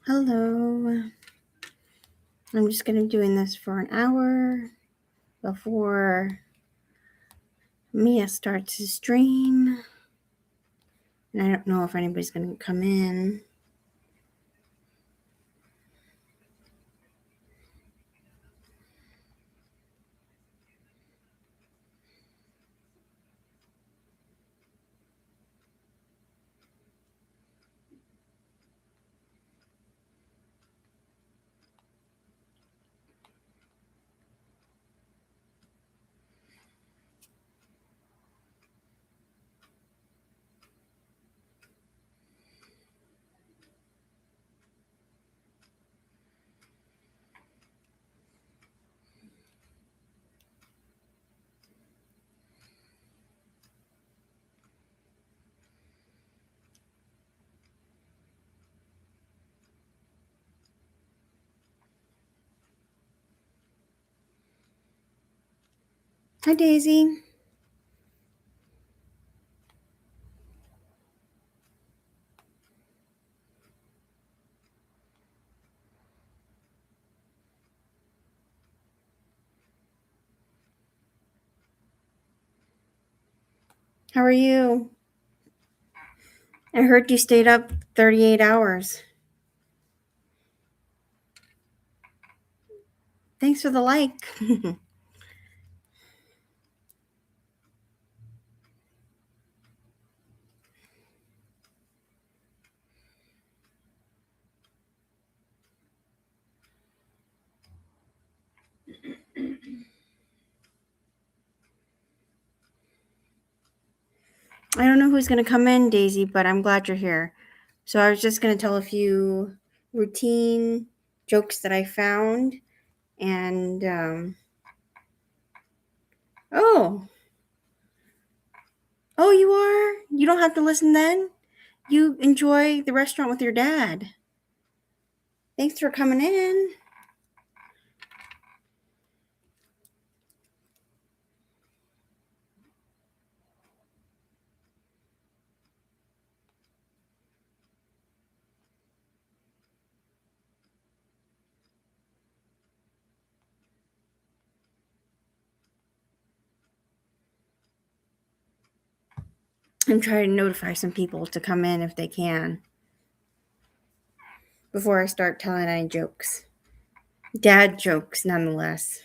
Hello. I'm just going to be doing this for an hour before Mia starts to stream. And I don't know if anybody's going to come in. Hi, Daisy. How are you? I heard you stayed up 38 hours. Thanks for the like. I don't know who's going to come in, Daisy, but I'm glad you're here. So I was just going to tell a few routine jokes that I found. And, oh, you are? You don't have to listen then? You enjoy the restaurant with your dad. Thanks for coming in. I'm trying to notify some people to come in if they can before I start telling any jokes. Dad jokes, nonetheless.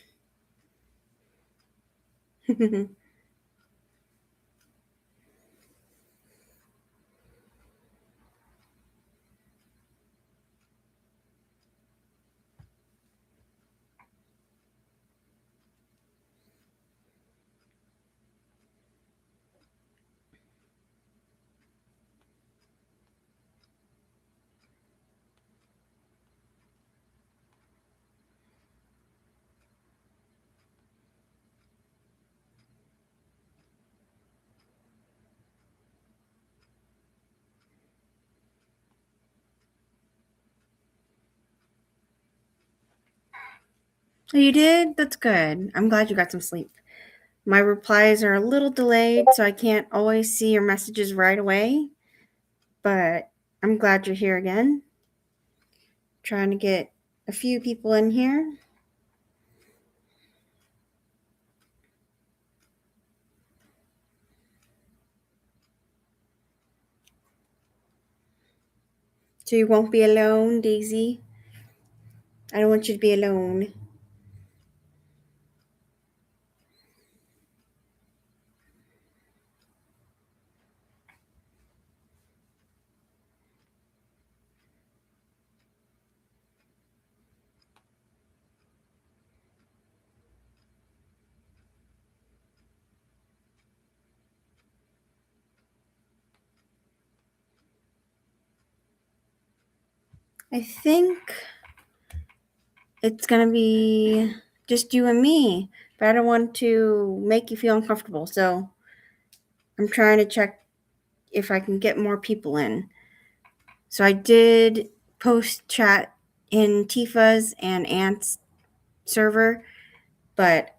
Oh, you did? That's good. I'm glad you got some sleep. My replies are a little delayed, so I can't always see your messages right away. But I'm glad you're here again. Trying to get a few people in here. So you won't be alone, Daisy. I don't want you to be alone. I think it's going to be just you and me, but I don't want to make you feel uncomfortable. So I'm trying to check if I can get more people in. So I did post chat in Tifa's and Ant's server, but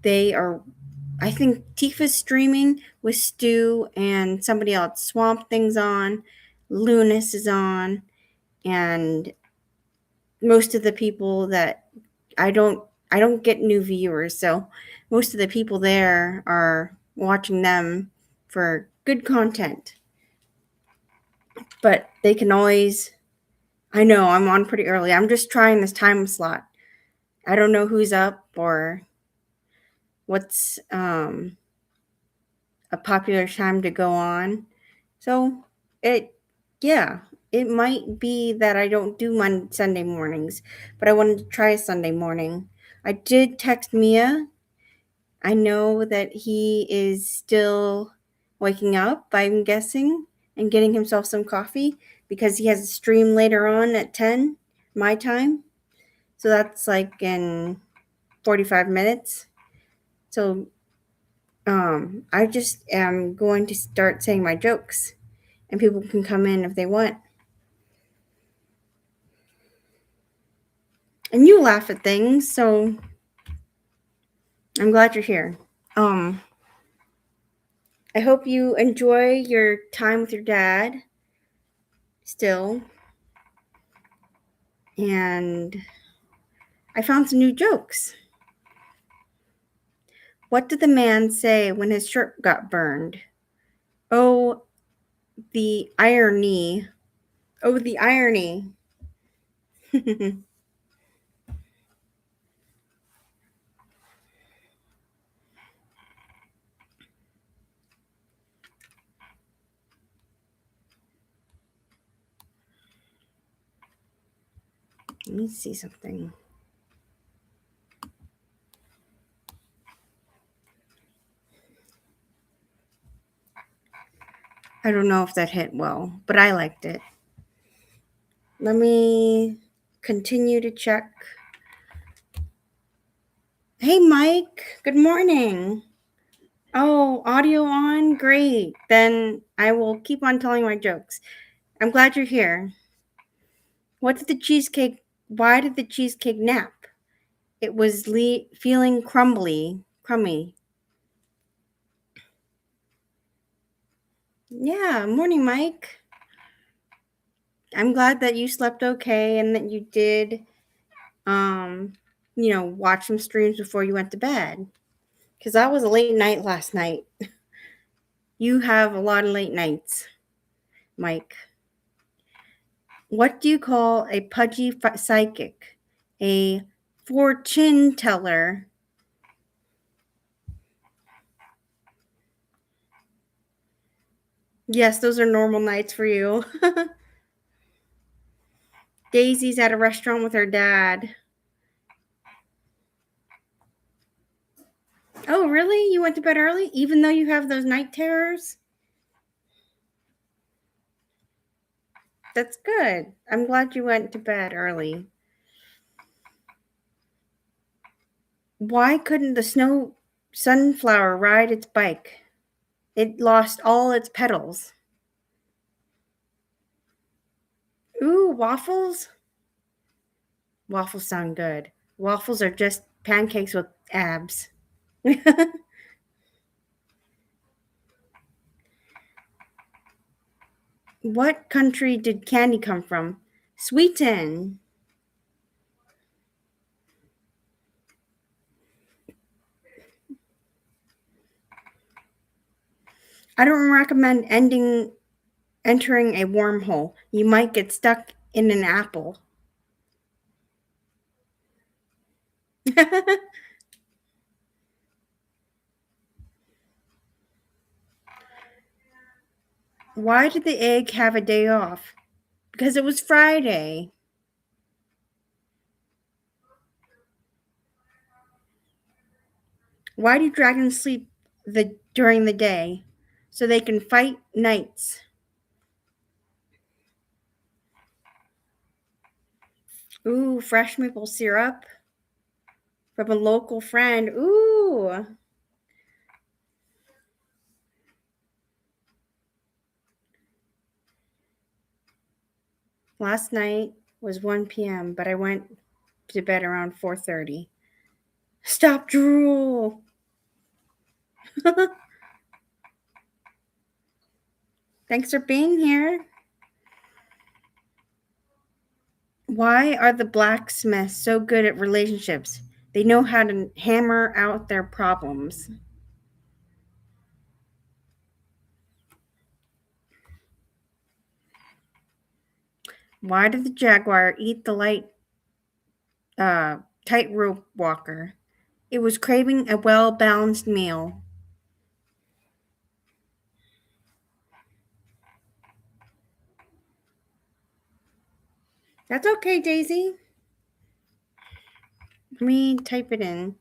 they are, I think Tifa's streaming with Stu and somebody else. Swamp Thing's on, Lunas is on, and most of the people that I don't get new viewers, so most of the people there are watching them for good content. But they can always, I know I'm on pretty early. I'm just trying this time slot. I don't know who's up or what's a popular time to go on. So it, yeah, it might be that I don't do Sunday mornings, but I wanted to try a Sunday morning. I did text Mia. I know that he is still waking up, I'm guessing, and getting himself some coffee because he has a stream later on at 10 my time. So that's like in 45 minutes. So I just am going to start saying my jokes, and people can come in if they want. And you laugh at things, so I'm glad you're here. Um, I hope you enjoy your time with your dad still. And I found some new jokes. What did the man say when his shirt got burned? Oh, the irony. Oh, the irony. Let me see something. I don't know if that hit well, but I liked it. Let me continue to check. Hey, Mike. Good morning. Oh, audio on? Great. Then I will keep on telling my jokes. I'm glad you're here. Why did the cheesecake nap? It was feeling crummy. Yeah, morning, Mike. I'm glad that you slept okay and that you did, watch some streams before you went to bed. Because that was a late night last night. You have a lot of late nights, Mike. What do you call a pudgy psychic? A fortune teller. Yes, those are normal nights for you. Daisy's at a restaurant with her dad. Oh, really? You went to bed early, even though you have those night terrors? That's good. I'm glad you went to bed early. Why couldn't the snow sunflower ride its bike? It lost all its petals. Ooh, waffles? Waffles sound good. Waffles are just pancakes with abs. What country did candy come from? Sweden. I don't recommend entering a wormhole. You might get stuck in an apple. Why did the egg have a day off? Because it was Friday. Why do dragons sleep during the day? So they can fight nights. Ooh, fresh maple syrup from a local friend. Ooh. Last night was 1 p.m., but I went to bed around 4:30. Stop drool. Thanks for being here. Why are the blacksmiths so good at relationships? They know how to hammer out their problems. Why did the jaguar eat the tightrope walker? It was craving a well-balanced meal. That's okay, Daisy. Let me type it in.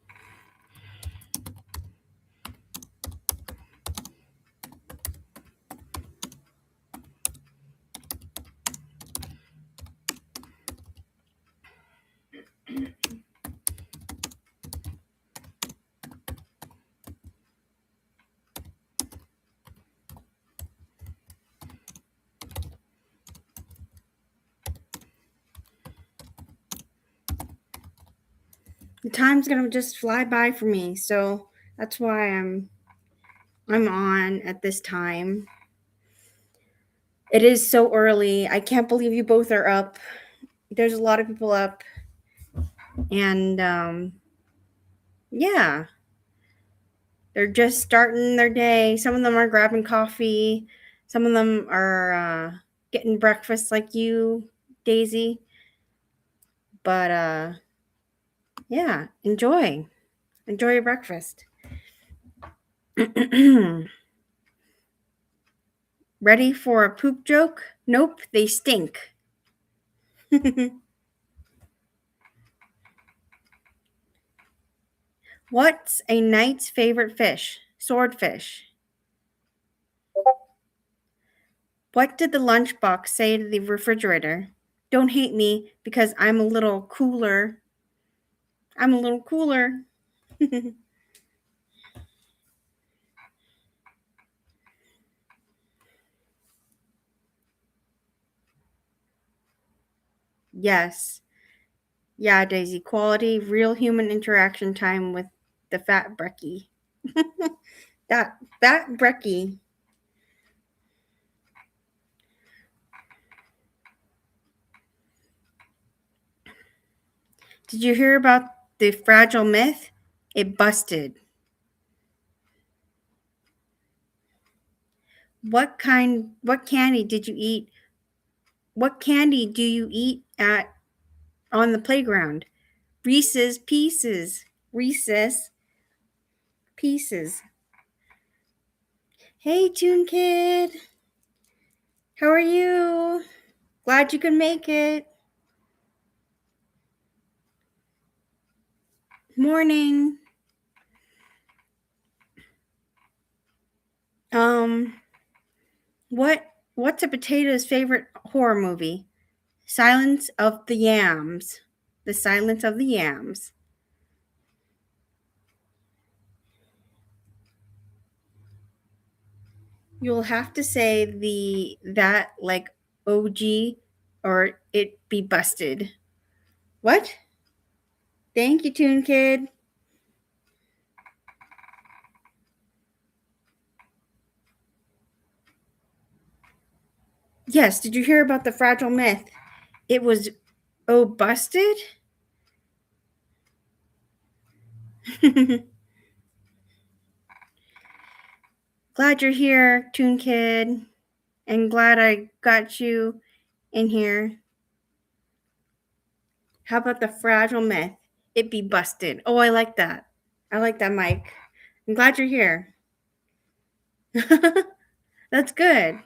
The time's gonna just fly by for me, so that's why I'm on at this time. It is so early. I can't believe you both are up. There's a lot of people up, and yeah, they're just starting their day. Some of them are grabbing coffee. Some of them are getting breakfast like you, Daisy. But yeah, enjoy your breakfast. Ready for a poop joke? Nope, they stink. What's a knight's favorite fish? Swordfish. What did the lunchbox say to the refrigerator? Don't hate me because I'm a little cooler. I'm a little cooler. Yes. Yeah, Daisy. Quality, real human interaction time with the fat brekkie. That fat brekkie. Did you hear about the fragile myth? It busted. What candy did you eat? What candy do you eat at on the playground? Reese's Pieces. Reese's Pieces. Hey, Toon Kid. How are you? Glad you could make it. Morning. Um, what's a potato's favorite horror movie? Silence of the Yams. The Silence of the Yams. You'll have to say that like OG or it be busted. What? Thank you, Toon Kid. Yes, did you hear about the fragile myth? It was busted? Glad you're here, Toon Kid, and glad I got you in here. How about the fragile myth? It be busted. Oh, I like that. I like that, Mike. I'm glad you're here. That's good.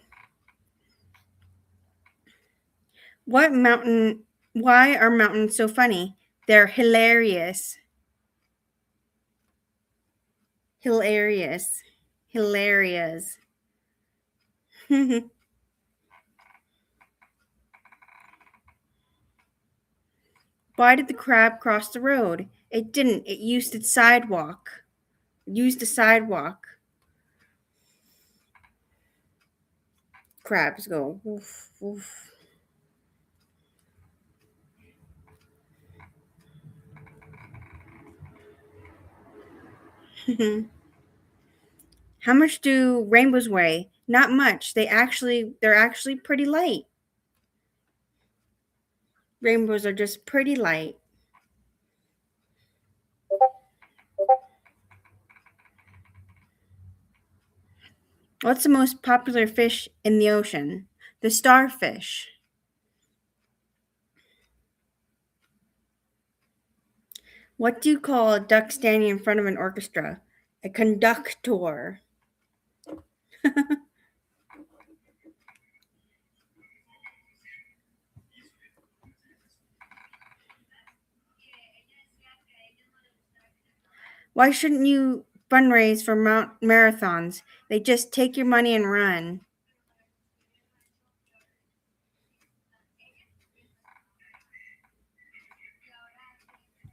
What mountain? Why are mountains so funny? They're hilarious. Hilarious. Hilarious. Why did the crab cross the road? It didn't. It used its sidewalk. It used a sidewalk. Crabs go woof woof. How much do rainbows weigh? Not much. They're actually pretty light. Rainbows are just pretty light. What's the most popular fish in the ocean? The starfish. What do you call a duck standing in front of an orchestra? A conductor. Why shouldn't you fundraise for marathons? They just take your money and run.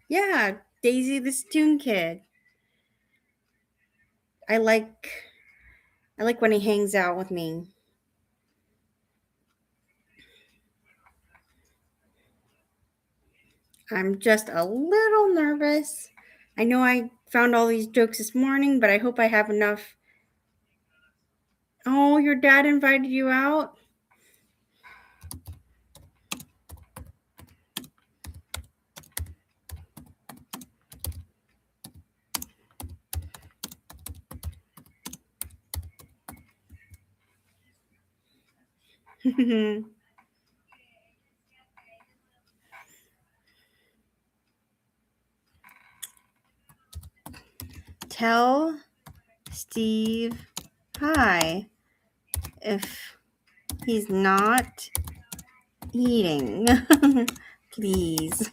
Yeah, Daisy the Stoon Kid. I like I like when he hangs out with me. I'm just a little nervous. I know I found all these jokes this morning, but I hope I have enough. Oh, your dad invited you out? Tell Steve hi if he's not eating. Please.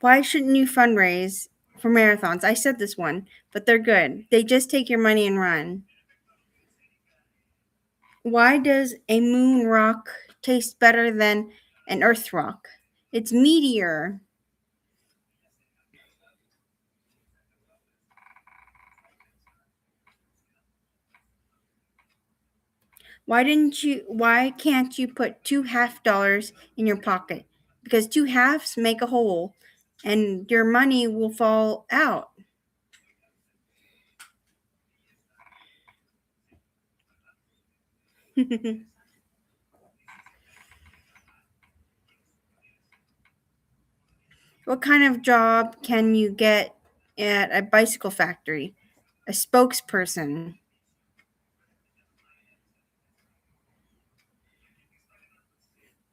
Why shouldn't you fundraise for marathons? I said this one, but they're good. They just take your money and run. Why does a moon rock taste better than an earth rock? It's meteor. Why can't you put $2 half in your pocket? Because two halves make a whole and your money will fall out. What kind of job can you get at a bicycle factory? A spokesperson.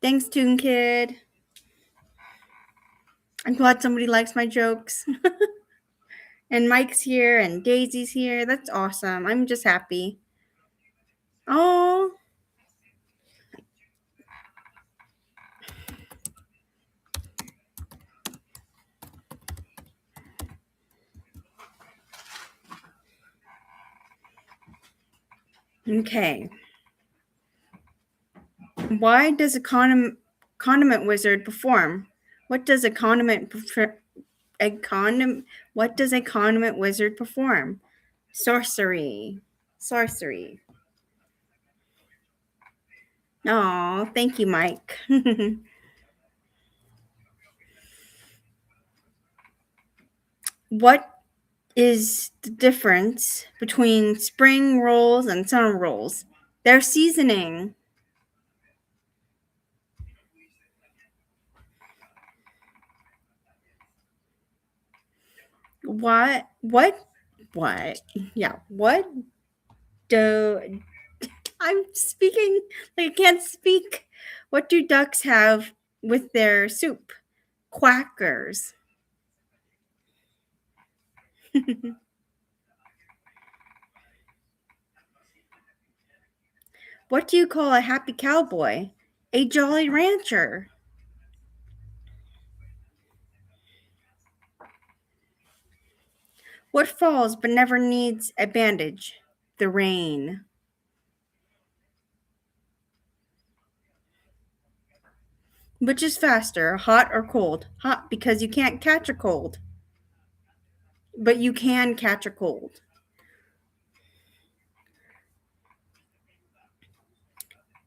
Thanks, Toon Kid. I'm glad somebody likes my jokes. And Mike's here and Daisy's here. That's awesome. I'm just happy. Oh, okay. Why does a condiment wizard perform? What does a what does a condiment wizard perform? Sorcery. Sorcery. Oh, thank you, Mike. What is the difference between spring rolls and summer rolls? Their seasoning. What? What? What? Yeah. What do I'm speaking like I can't speak? What do ducks have with their soup? Quackers. What do you call a happy cowboy? A jolly rancher. What falls but never needs a bandage? The rain. Which is faster, hot or cold? Hot because you can't catch a cold. But you can catch a cold.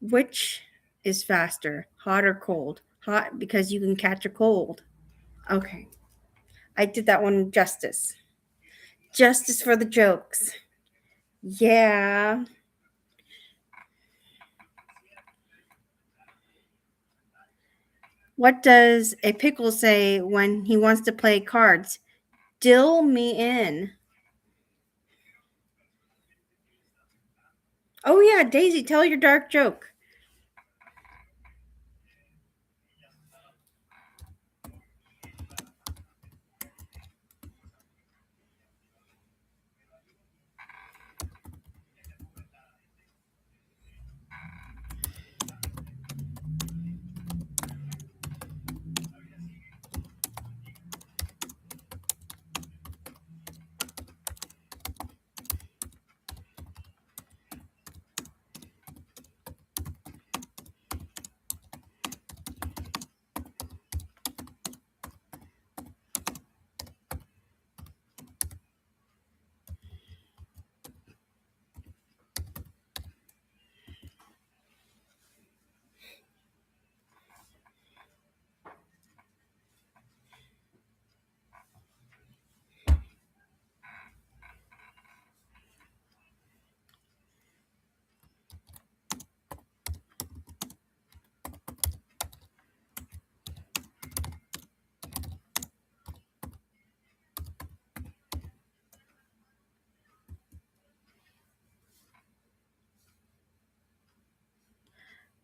Which is faster, hot or cold? Hot because you can catch a cold. Okay. I did that one justice. Justice for the jokes. Yeah. What does a pickle say when he wants to play cards? Dill me in. Oh, yeah, Daisy, tell your dark joke.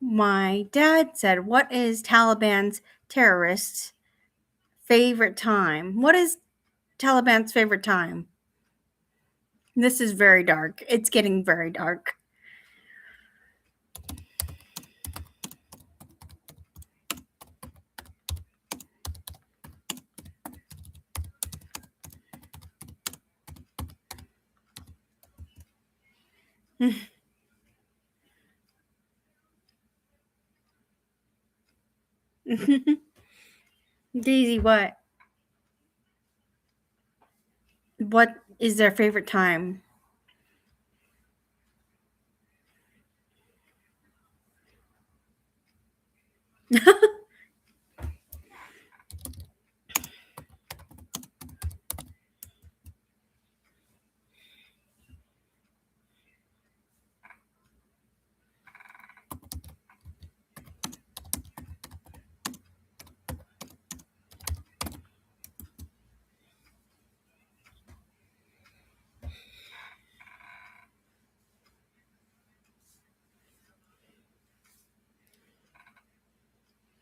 My dad said, "What is Taliban's terrorists' favorite time?" What is Taliban's favorite time? This is very dark. It's getting very dark. Daisy, what? What is their favorite time?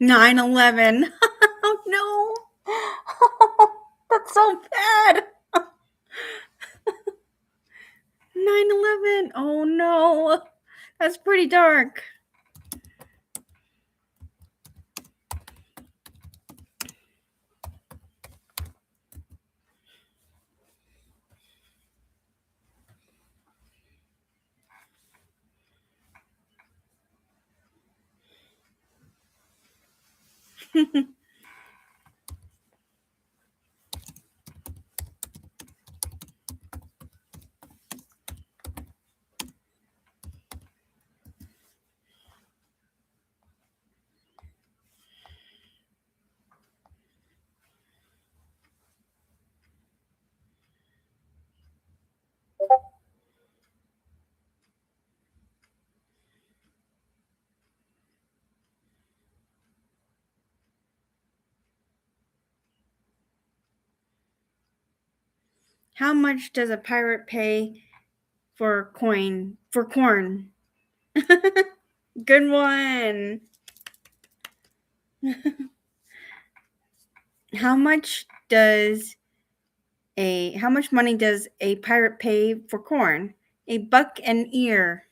Nine 11. Oh no. That's so bad. 9/11. Oh no. That's pretty dark. How much does a pirate pay for coin for corn? Good one. How much does how much money does a pirate pay for corn? $1 an ear.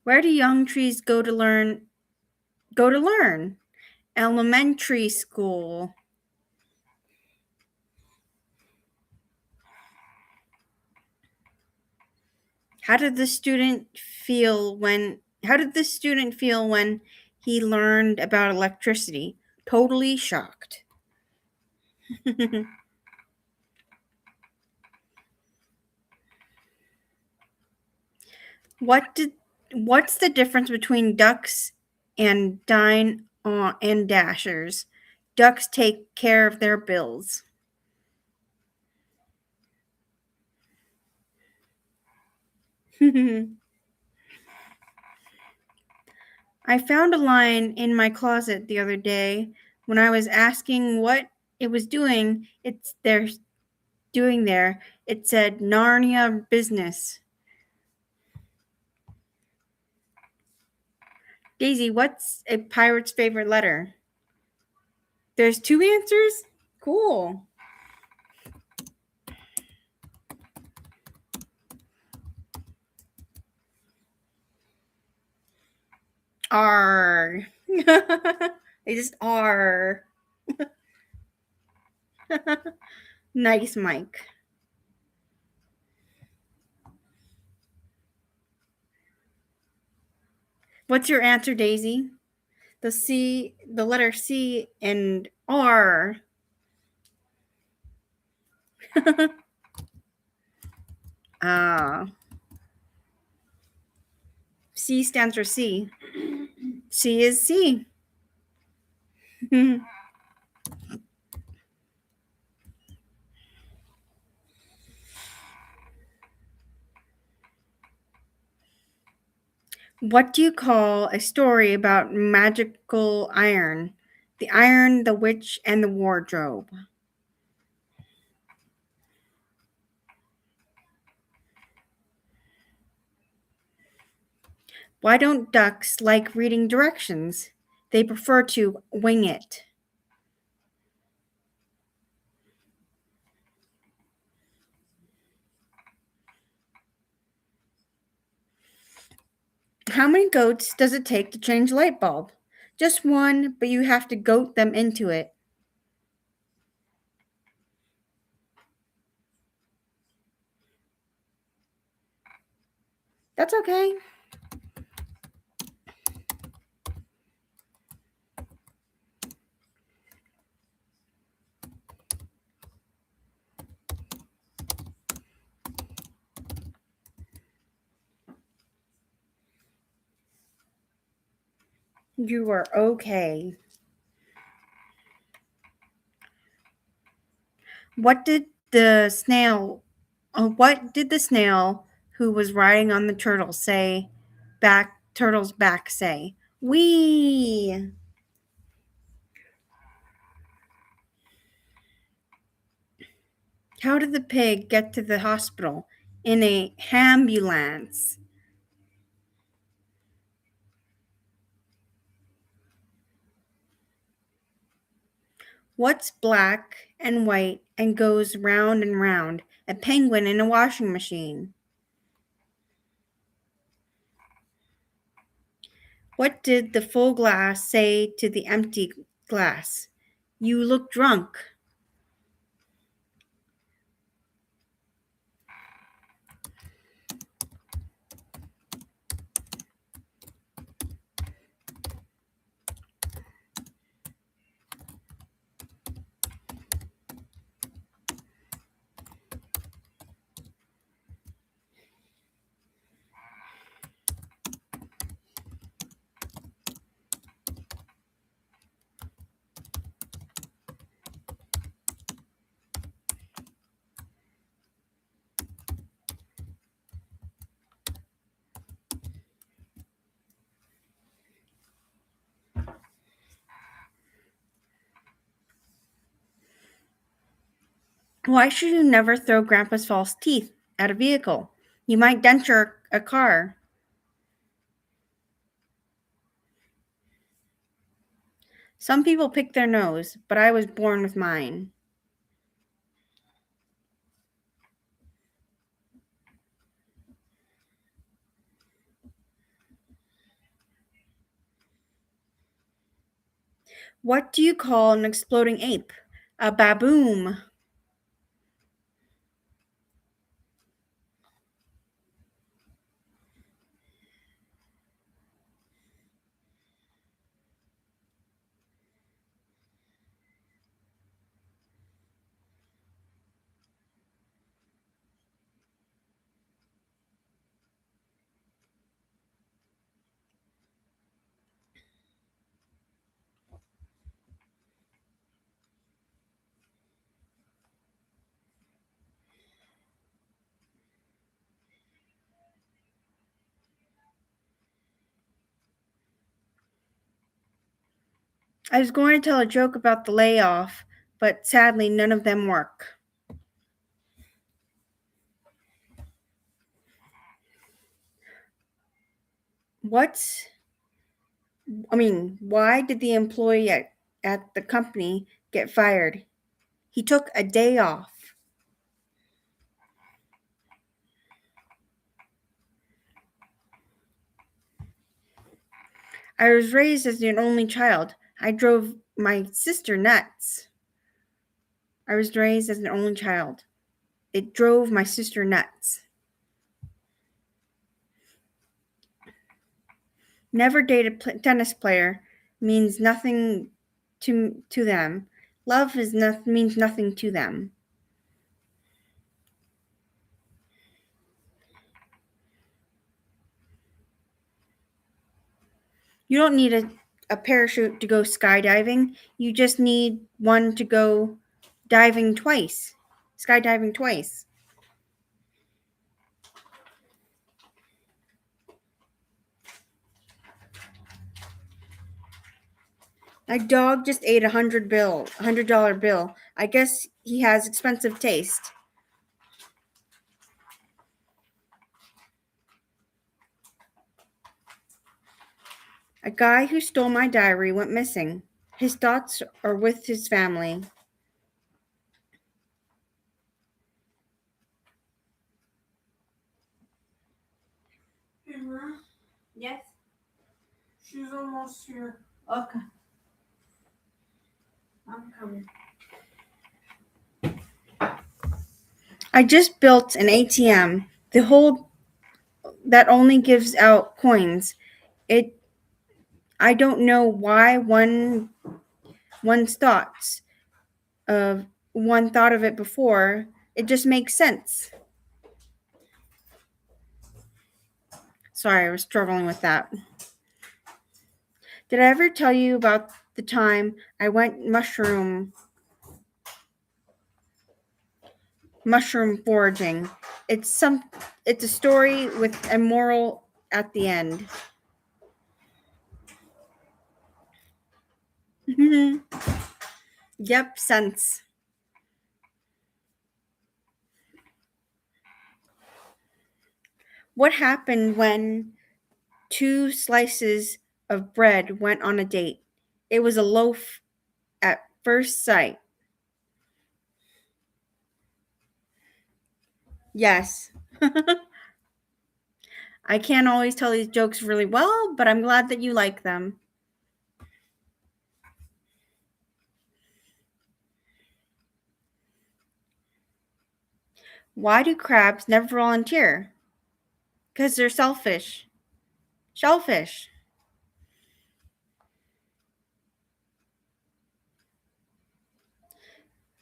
Where do young trees go to learn? Go to learn. Elementary school. How did the student feel when he learned about electricity? Totally shocked. What's the difference between ducks and dine on and dashers. Ducks take care of their bills. I found a line in my closet the other day when I was asking what it was doing. It's there doing there. It said Narnia business. Daisy, what's a pirate's favorite letter? There's two answers? Cool. R. They just are. Nice, Mike. What's your answer, Daisy? The letter C and R. Ah, C stands for C. C is C. What do you call a story about magical iron? The Iron, the Witch, and the Wardrobe. Why don't ducks like reading directions? They prefer to wing it. How many goats does it take to change a light bulb? Just one, but you have to goat them into it. That's okay. You are okay. What did the snail what did the snail who was riding on the turtle say turtle's back say? Wee. How did the pig get to the hospital? In a ambulance. What's black and white and goes round and round? A penguin in a washing machine. What did the full glass say to the empty glass? You look drunk. Why should you never throw Grandpa's false teeth at a vehicle? You might denture a car. Some people pick their nose, but I was born with mine. What do you call an exploding ape? A baboom. I was going to tell a joke about the layoff, but sadly none of them work. Why did the employee at the company get fired? He took a day off. I was raised as an only child. I drove my sister nuts. I was raised as an only child. It drove my sister nuts. Never date a tennis player means nothing to them. Love means nothing to them. You don't need a parachute to go skydiving. You just need one to go skydiving twice. My dog just ate $100 bill. I guess he has expensive taste. A guy who stole my diary went missing. His thoughts are with his family. Hey, Ruth, Yes. she's almost here. Okay. I'm coming. I just built an ATM. The whole that only gives out coins. I don't know why one's thoughts of one thought of it before. It just makes sense. Sorry, I was struggling with that. Did I ever tell you about the time I went mushroom foraging? It's a story with a moral at the end. Yep, sense. What happened when two slices of bread went on a date? It was a loaf at first sight. Yes. I can't always tell these jokes really well, but I'm glad that you like them. Why do crabs never volunteer? Because they're selfish. Shellfish.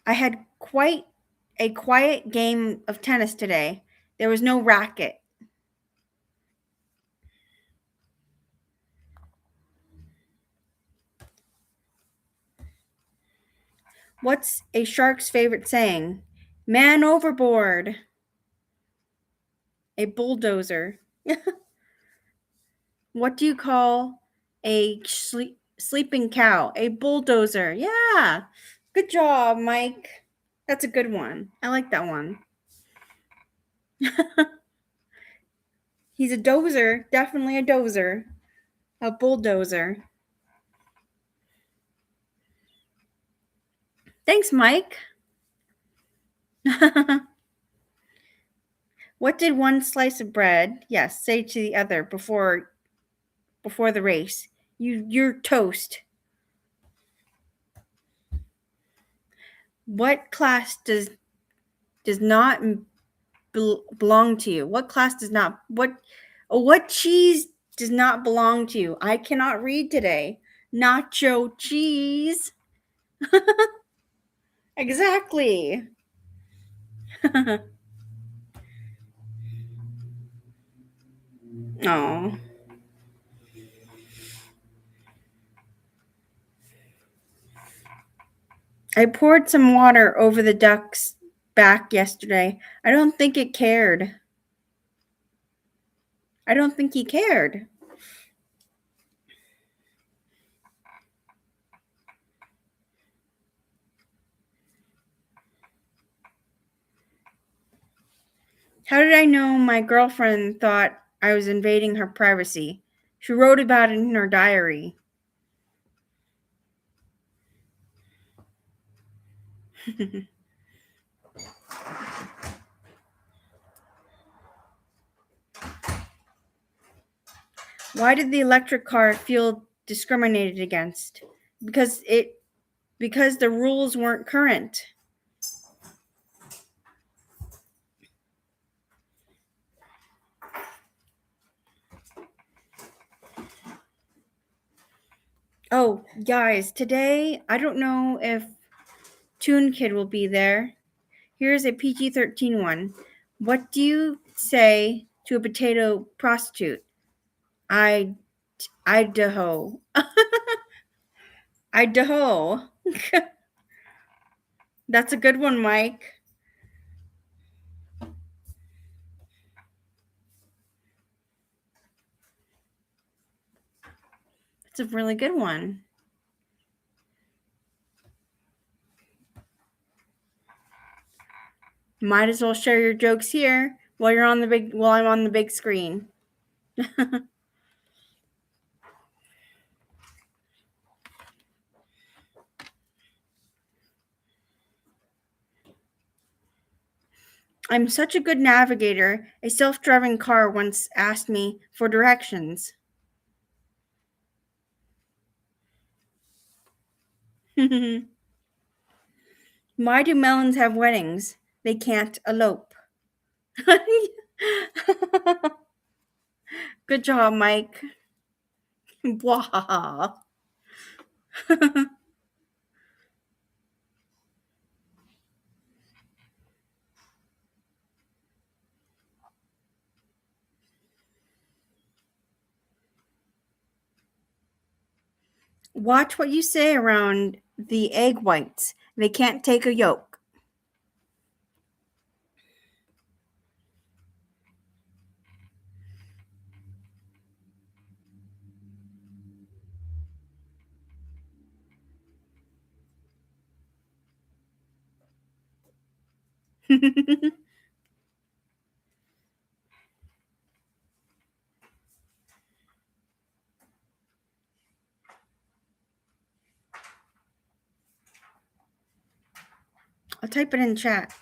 I had quite a quiet game of tennis today. There was no racket. What's a shark's favorite saying? Man overboard. A bulldozer. What do you call a sleeping cow? A bulldozer. Yeah. Good job, Mike. That's a good one. I like that one. He's a dozer. Definitely a dozer. A bulldozer. Thanks, Mike. What did one slice of bread, yes, say to the other before the race? You're toast. What class does not belong to you? What class does not what cheese does not belong to you? I cannot read today. Nacho cheese. Exactly. Oh. I poured some water over the duck's back yesterday. I don't think it cared. I don't think he cared. How did I know my girlfriend thought I was invading her privacy? She wrote about it in her diary. Why did the electric car feel discriminated against? Because the rules weren't current. Oh, guys, today I don't know if Toon Kid will be there. Here's a PG-13 one. What do you say to a potato prostitute? Idaho. Idaho. That's a good one, Mike. It's a really good one. Might as well share your jokes here while I'm on the big screen. I'm such a good navigator. A self-driving car once asked me for directions. Why do melons have weddings? They can't elope. Good job, Mike. Blah. Watch what you say around the egg whites. They can't take a yolk. I'll type it in chat.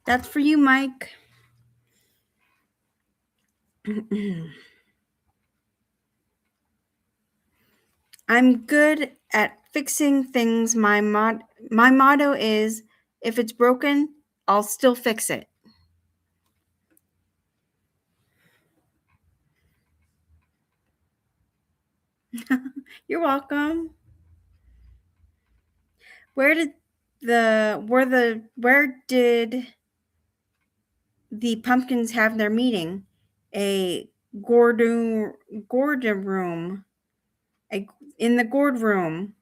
That's for you, Mike. I'm good at fixing things. My motto is, if it's broken, I'll still fix it. You're welcome. Where did the pumpkins have their meeting? A Gordon room. In the gourd room.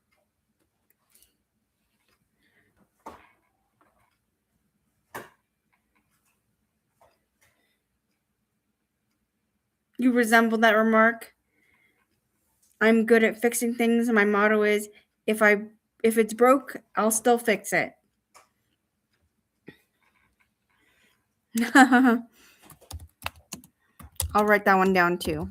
You resemble that remark. I'm good at fixing things, and my motto is, if it's broke, I'll still fix it. I'll write that one down too.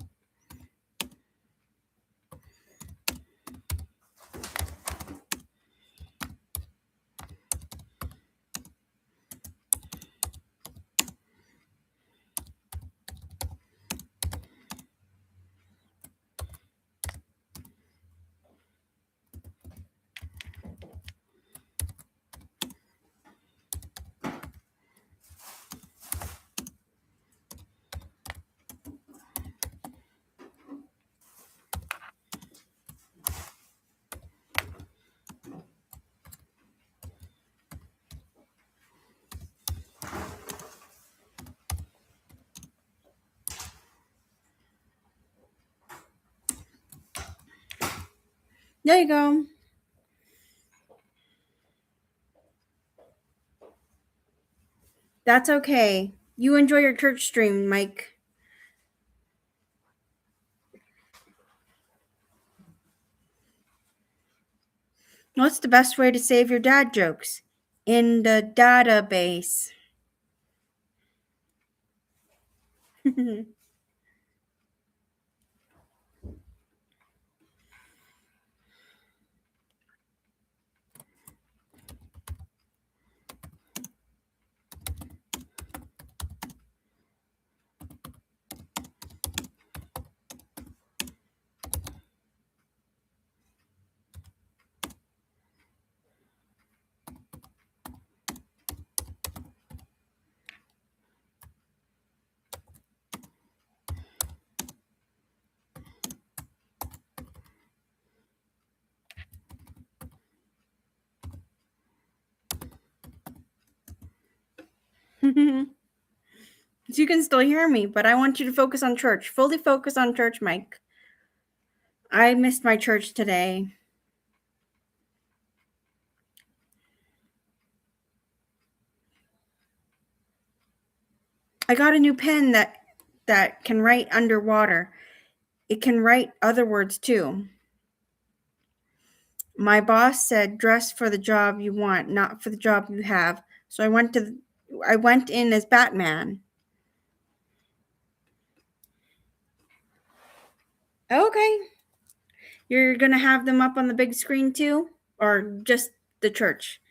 There you go. That's okay. You enjoy your church stream, Mike. What's the best way to save your dad jokes? In the database. You can still hear me, but I want you to focus on church. Fully focus on church, Mike. I missed my church today. I got a new pen that can write underwater. It can write other words too. My boss said dress for the job you want, not for the job you have. So I went in as Batman. Okay. You're going to have them up on the big screen too, or just the church?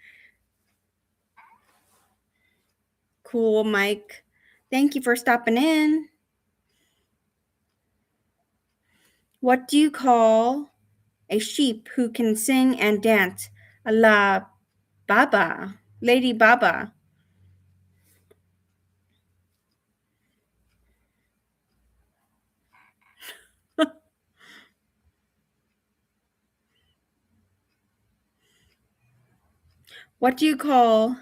Cool, Mike. Thank you for stopping in. What do you call a sheep who can sing and dance? A la Baba, Lady Baba. What do you call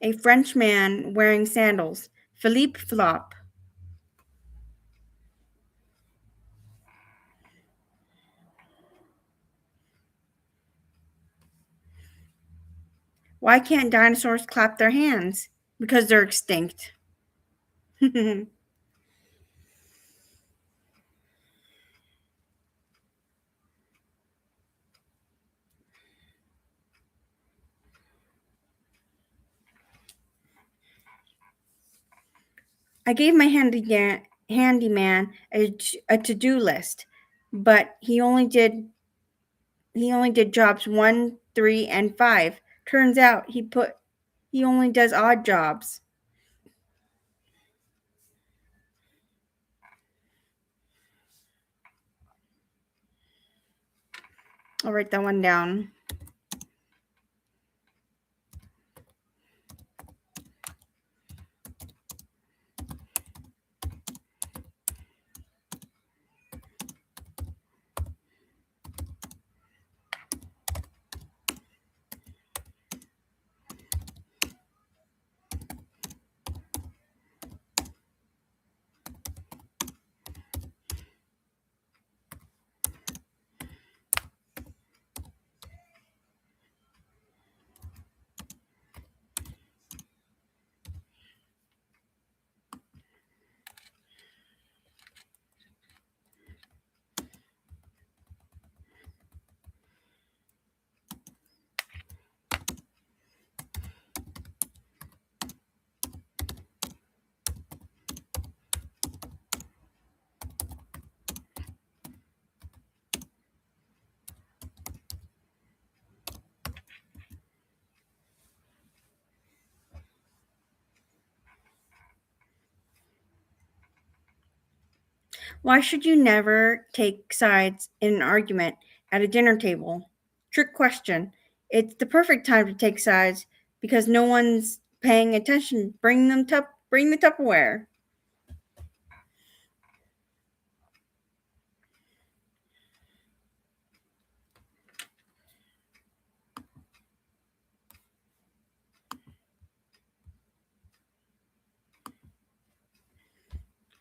a French man wearing sandals? Philippe Flop. Why can't dinosaurs clap their hands? Because they're extinct. I gave my handyman a to-do list, but he only did jobs 1, 3, and 5. Turns out he only does odd jobs. I'll write that one down. Why should you never take sides in an argument at a dinner table? Trick question. It's the perfect time to take sides because no one's paying attention. Bring the Tupperware.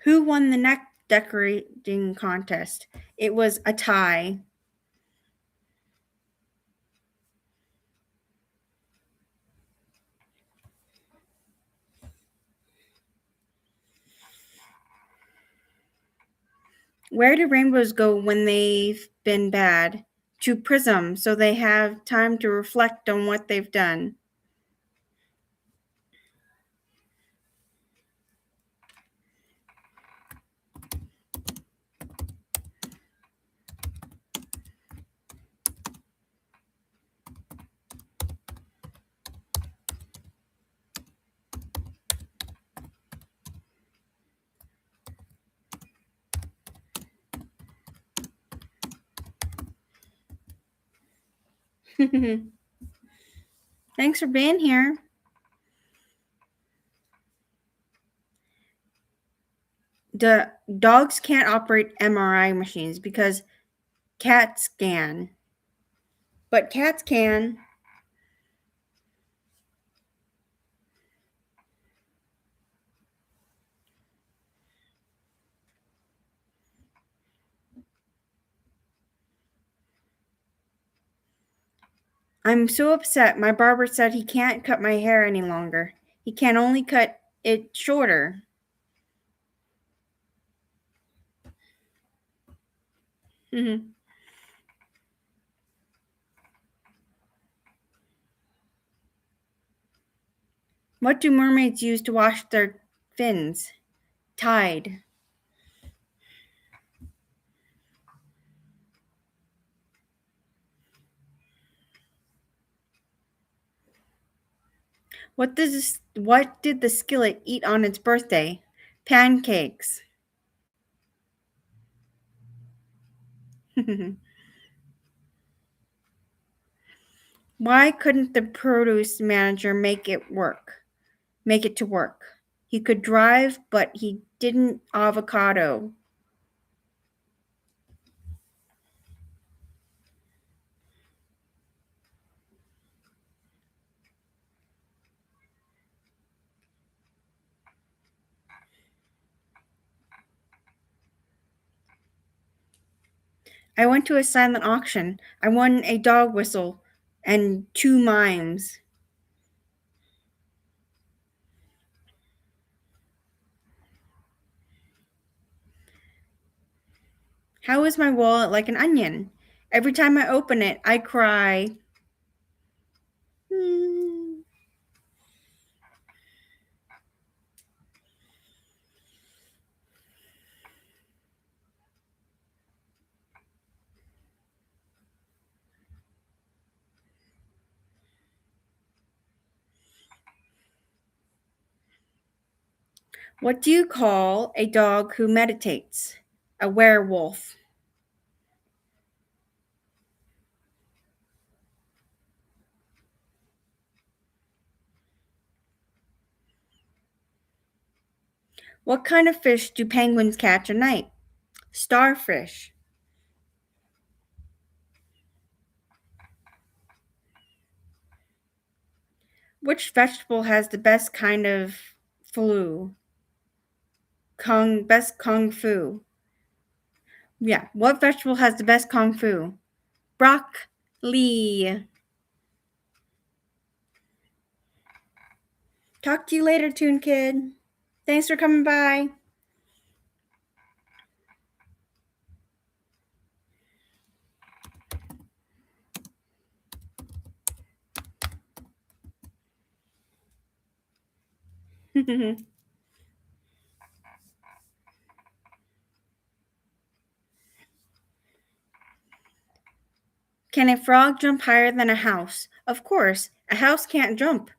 Who won the neck decorating contest? It was a tie. Where do rainbows go when they've been bad? To Prism, so they have time to reflect on what they've done. Thanks for being here. The dogs can't operate MRI machines because cats can. But cats can. I'm so upset. My barber said he can't cut my hair any longer. He can only cut it shorter. What do mermaids use to wash their fins? Tide. What did the skillet eat on its birthday? Pancakes. Why couldn't the produce manager make it to work? He could drive, but he didn't avocado. I went to a silent auction. I won a dog whistle and 2 mimes. How is my wallet like an onion? Every time I open it, I cry. Hmm. What do you call a dog who meditates? A werewolf. What kind of fish do penguins catch at night? Starfish. Which vegetable has the best kind of flu? Best kung fu. Yeah, what vegetable has the best kung fu? Broccoli. Talk to you later, Toon Kid. Thanks for coming by. Can a frog jump higher than a house? Of course, a house can't jump.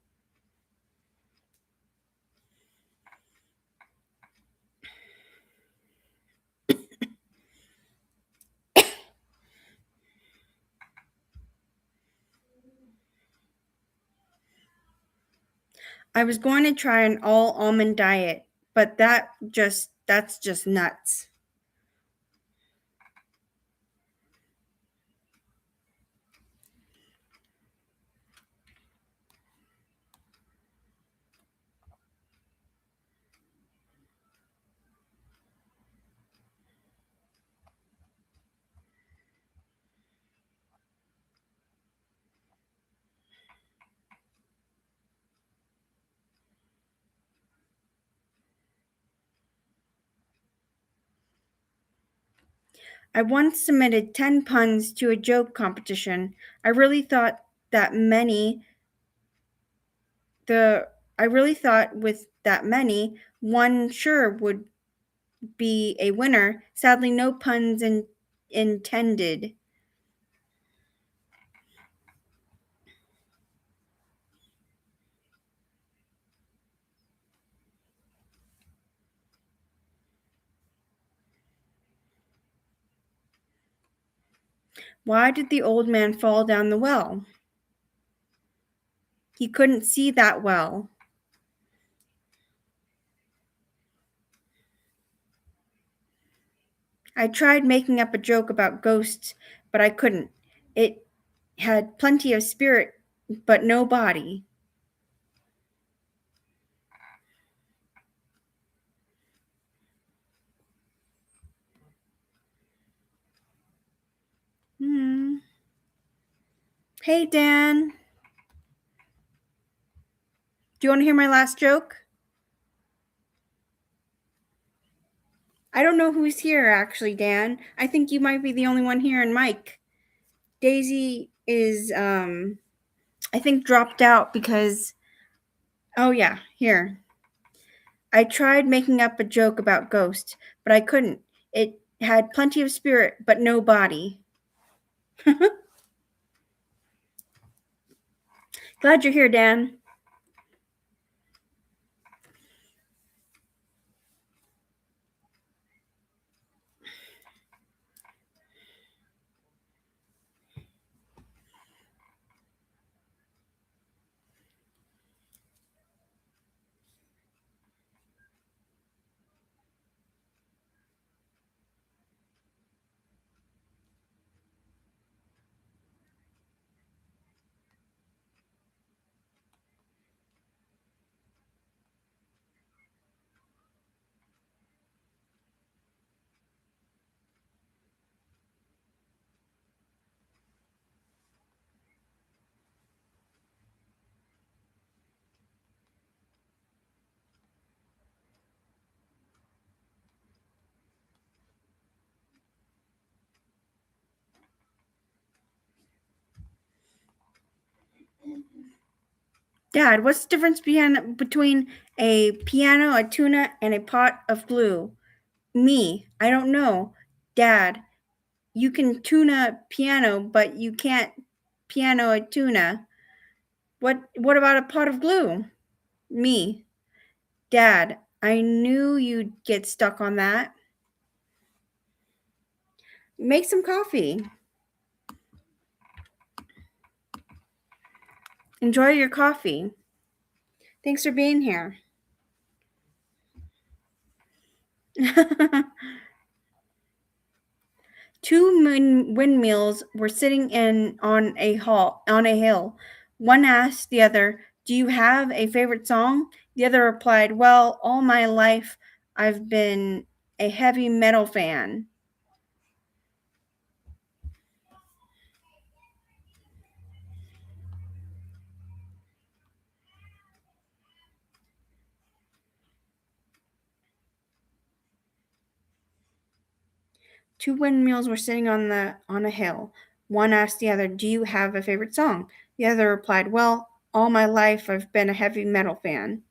I was going to try an all almond diet, but that's just nuts. I once submitted 10 puns to a joke competition. I really thought with that many, one sure would be a winner. Sadly, no puns intended. Why did the old man fall down the well? He couldn't see that well. I tried making up a joke about ghosts, but I couldn't. It had plenty of spirit, but no body. Hmm. Hey, Dan. Do you want to hear my last joke? I don't know who's here, actually, Dan. I think you might be the only one here, and Mike. Daisy is, I think, dropped out because. Oh, yeah, here. I tried making up a joke about ghosts, but I couldn't. It had plenty of spirit, but no body. Glad you're here, Dan. Dad, what's the difference between a piano, a tuna, and a pot of glue? Me, I don't know. Dad, you can tuna a piano, but you can't piano a tuna. What about a pot of glue? Me, Dad, I knew you'd get stuck on that. Make some coffee. Enjoy your coffee. Thanks for being here. Two windmills were sitting on a hill. One asked the other, "Do you have a favorite song?" The other replied, "Well, all my life I've been a heavy metal fan." Two windmills were sitting on a hill. One asked the other, "Do you have a favorite song?" The other replied, "Well, all my life I've been a heavy metal fan."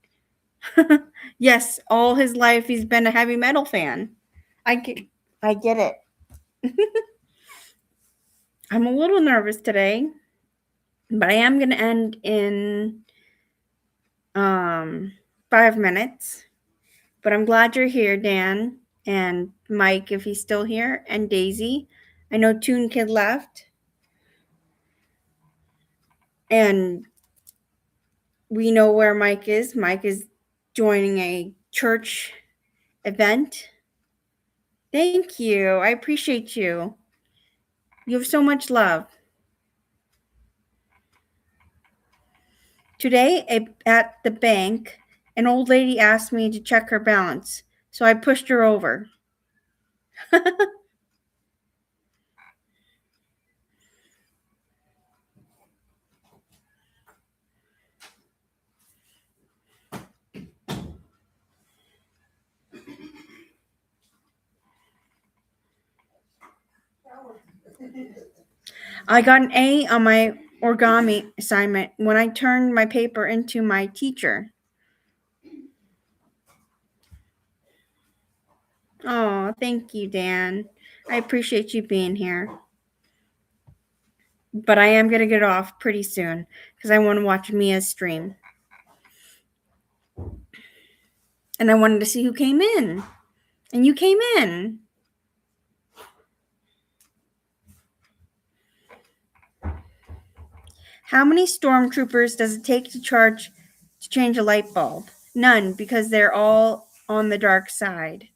Yes, all his life he's been a heavy metal fan. I get it. I'm a little nervous today, but I am going to end in 5 minutes. But I'm glad you're here, Dan, and Mike, if he's still here, and Daisy. I know Toon Kid left. And we know where Mike is. Mike is joining a church event. Thank you. I appreciate you. You have so much love. Today at the bank, an old lady asked me to check her balance, so I pushed her over. I got an A on my origami assignment when I turned my paper into my teacher. Oh, thank you, Dan. I appreciate you being here. But I am going to get off pretty soon because I want to watch Mia's stream. And I wanted to see who came in. And you came in. How many stormtroopers does it take to change a light bulb? None, because they're all on the dark side.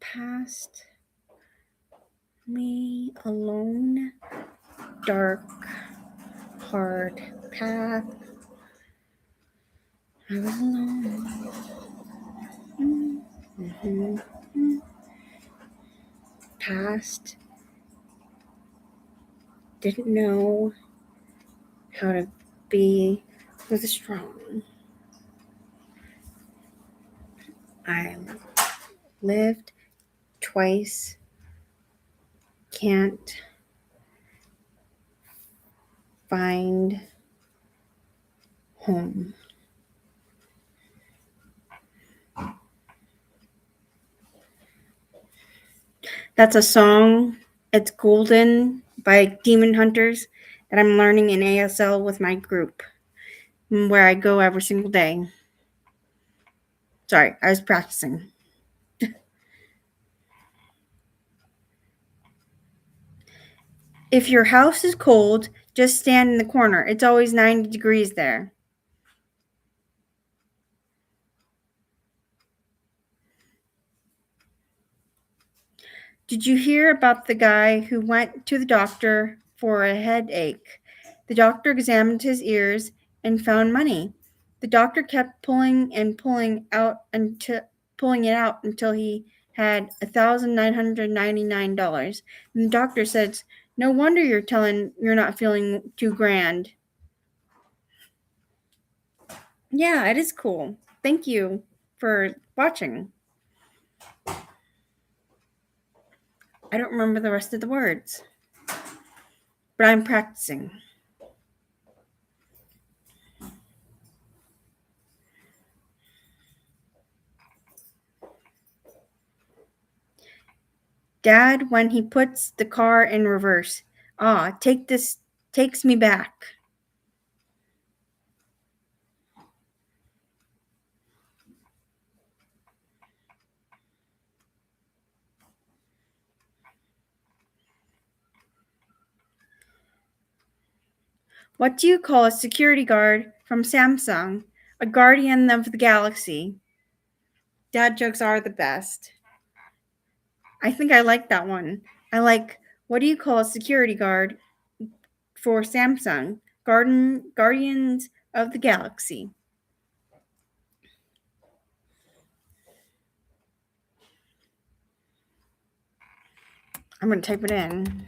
Past me alone, dark, hard path. I was alone. Past. Didn't know how to be with a strong. I lived twice. Can't find home. That's a song. It's Golden by Demon Hunters that I'm learning in ASL with my group where I go every single day. Sorry, I was practicing. If your house is cold, just stand in the corner. It's always 90 degrees there. Did you hear about the guy who went to the doctor for a headache? The doctor examined his ears and found money. The doctor kept pulling it out until he had $1,999. And the doctor said, "No wonder you're not feeling too grand." Yeah, it is cool. Thank you for watching. I don't remember the rest of the words, but I'm practicing. Dad, when he puts the car in reverse. Takes me back. What do you call a security guard from Samsung? A guardian of the galaxy. Dad jokes are the best. I think I like that one. What do you call a security guard for Samsung? Guardians of the galaxy. I'm going to type it in.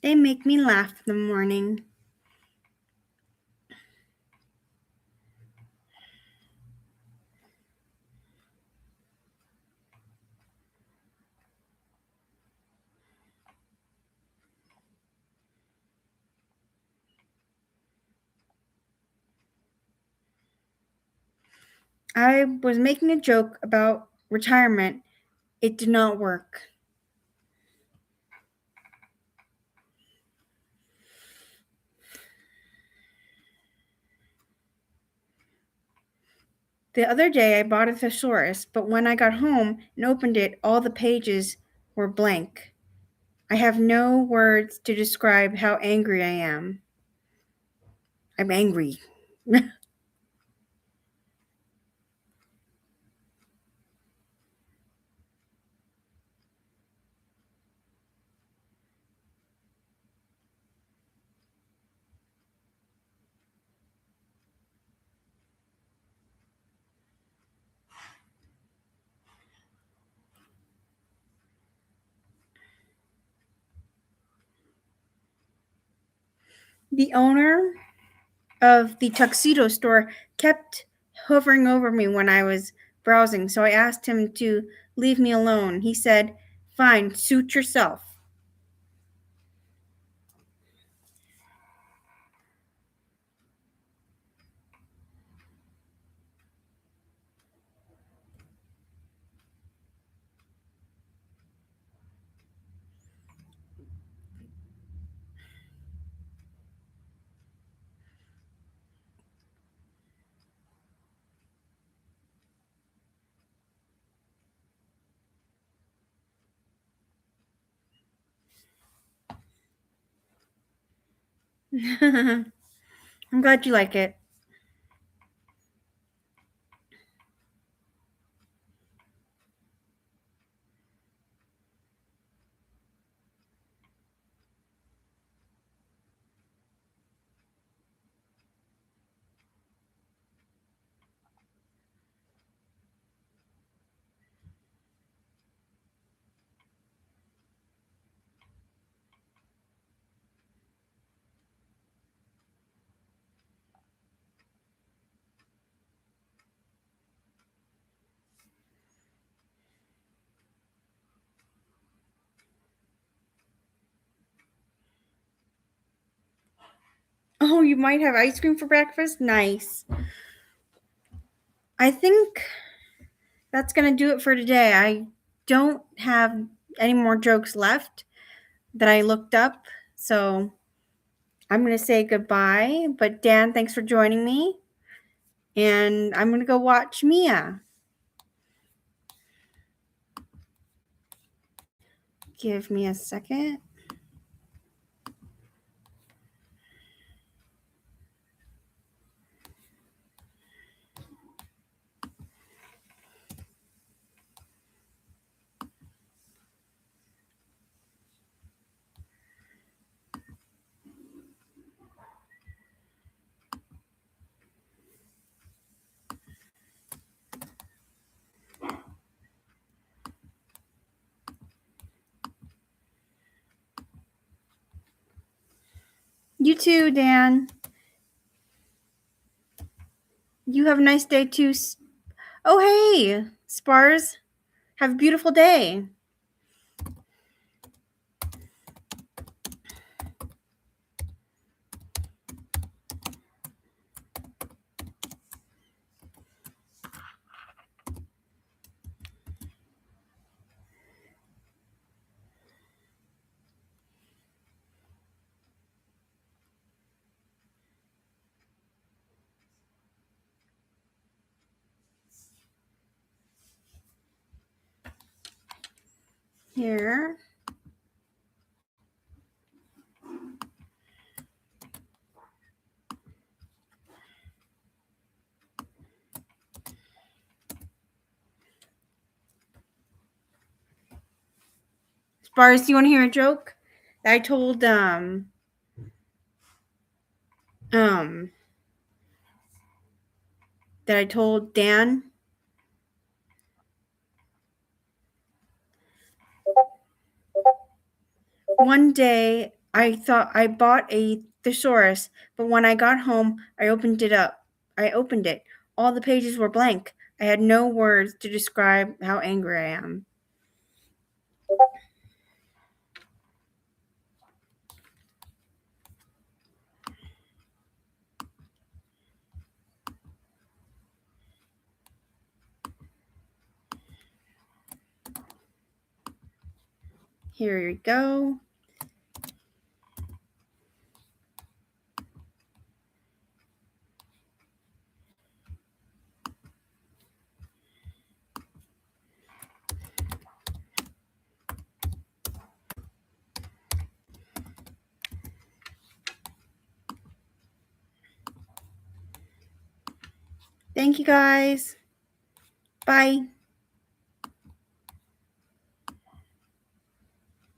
They make me laugh in the morning. I was making a joke about retirement. It did not work. The other day I bought a thesaurus, but when I got home and opened it, all the pages were blank. I have no words to describe how angry I am. I'm angry. The owner of the tuxedo store kept hovering over me when I was browsing, so I asked him to leave me alone. He said, "Fine, suit yourself." I'm glad you like it. Oh, you might have ice cream for breakfast? Nice. I think that's going to do it for today. I don't have any more jokes left that I looked up. So I'm going to say goodbye. But Dan, thanks for joining me. And I'm going to go watch Mia. Give me a second. You too, Dan. You have a nice day too. Oh, hey, Spars. Have a beautiful day. Here. Spars, do you want to hear a joke that I told that I told Dan? One day I thought I bought a thesaurus, but when I got home, I opened it. All the pages were blank. I had no words to describe how angry I am. Here we go. Thank you guys. Bye.